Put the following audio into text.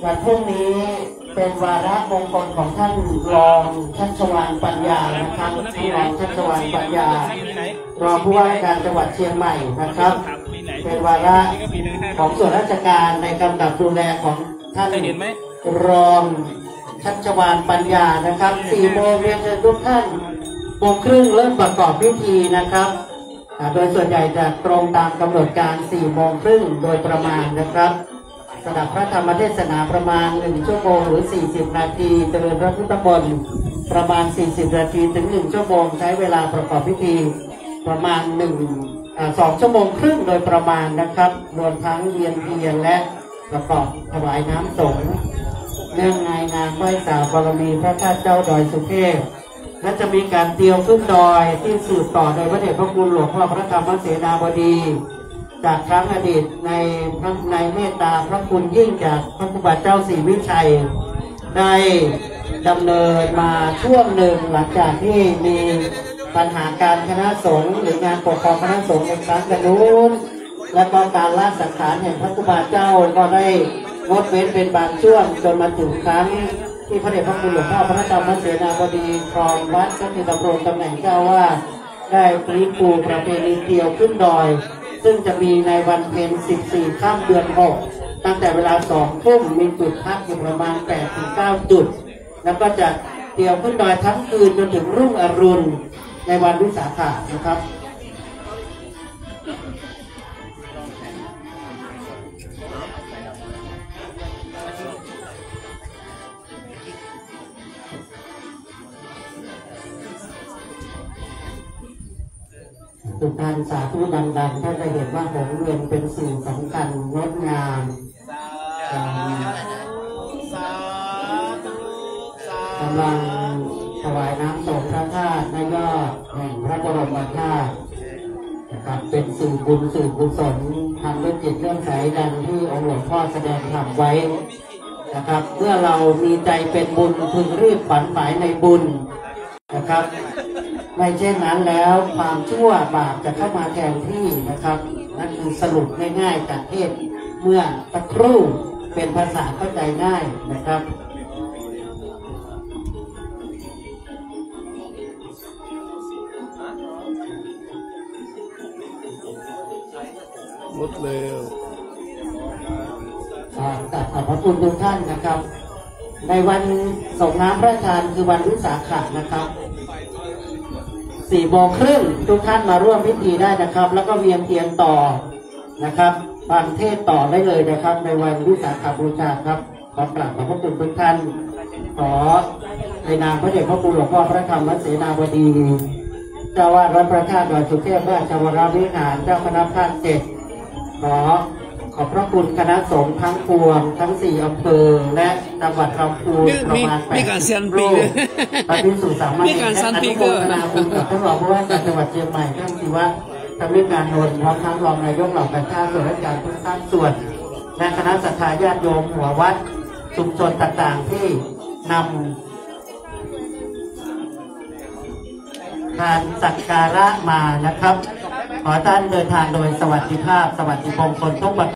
วันพรุ่งนี้เป็นวาระมงคลของท่านรองชัชวาลปัญญานะครับท่านรองชัชวาลปัญญารองผู้ว่าราชการจังหวัดเชียงใหม่นะครับเป็นวาระของส่วนราชการในกำกับดูแลของท่านรองชัชวาลปัญญานะครับ4 โมงเรียนเชิญทุกท่านโมงครึ่งเริ่มประกอบพิธีนะครับโดยส่วนใหญ่จะตรงตามกำหนดการ4 โมงครึ่งโดยประมาณนะครับสดับพระธรรมเทศนาประมาณ1 ชั่วโมงหรือ40 นาทีเจริญพระพุทธมนต์ประมาณ40 นาทีถึง1 ชั่วโมงใช้เวลาประกอบพิธีประมาณ2 ชั่วโมงครึ่งโดยประมาณนะครับรวมทั้งเวียนเทียนและประกอบถวายน้ำสงฆ์เนื่องในงานไหว้สาวบารมีพระธาตุเจ้าดอยสุเทพและจะมีการเตรียมขึ้นดอยที่สืบต่อโดยพระเดชพระคุณหลวงพ่อพระธรรมเสนาบดีจากครั้งอดีตในเมตตาพระคุณยิ่งจากพระครูบาเจ้าศรีวิชัยได้ดำเนินมาช่วงหนึ่งหลังจากที่มีปัญหาการคณะสงฆ์หรืองานปกครองคณะสงฆ์ในครั้งกันนู้นและก็การละสังขารแห่งพระครูบาเจ้าก็ได้งดเว้นเป็นบางช่วงจนมาถึงครั้งที่พระเดชพระคุณหลวงพ่อพระธรรมเสนาบดีครองวัดก็คือดำรงตำแหน่งเจ้าว่าได้ปรีปูประเพณีเกี่ยวขึ้นดอยซึ่งจะมีในวันเพ็ญ14 ค่ำเดือน 6ตั้งแต่เวลา2 ทุ่มมีจุดพักอยู่ประมาณ 8-9 จุดแล้วก็จะเกี่ยวขึ้นดอยทั้งคืนจนถึงรุ่งอรุณในวันวิสาขะนะครับทุกท่านสาธุดังๆท่านจะเห็นว่าหงส์เวียนเป็นสิ่งสำคัญงดงามกำลังถวายน้ำสงฆ์พระธาตุในยอดแห่งพระบรมธาตุนะครับเป็นสื่อบุญสื่อกุศลทำด้วยจิตเลื่อมใสดังที่องค์หลวงพ่อแสดงธรรมไว้นะครับเมื่อเรามีใจเป็นบุญพึงรีบฝันหมายในบุญนะครับไม่เช่นนั้นแล้วความชั่วบาปจะเข้ามาแทนที่นะครับนั่นคือสรุปง่ายๆจากเทศเมื่อสักครู่เป็นภาษาเข้าใจง่ายนะครับหมดเลยขอบพระคุณทุกท่านนะครับในวันส่งน้ำพระทานคือวันวิสาขะนะครับ4 โมงครึ่งทุกท่านมาร่วมพิธีได้นะครับแล้วก็เวียนเทียนต่อนะครับฟังเทศต่อได้เลยนะครับในวันวิสาขบูชาครับขอกราบขอบพระคุณทุกท่านขอในนามพระเดชพระคุณหลวงพ่อพระธรรมเสนาบดีเจ้าวาดวัดพระธาตุดอยสุเทพราชวรวิหารเจ้าคณะภาค 7ขอบพระคุณคณะสงฆ์ทั้งปวงทั้ง4 อำเภอและจังหวัดลำพูนประมาณ80 รูปปฏิสุสามเณรและอนุโมทนาบุญกับท่านรองผู้ว่าการจังหวัดเชียงใหม่ท่านศิวะธรรมิการนนท์พร้อมทั้งรองนายกเหล่ากาชาติส่วนราชการทุกภาคส่วนและคณะศรัทธาญาติโยมหัววัดชุมชนต่างๆที่นำทานสักการะมานะครับขอท่านเดินทางโดยสวัสดิภาพสวัสดิมงคลทุกประ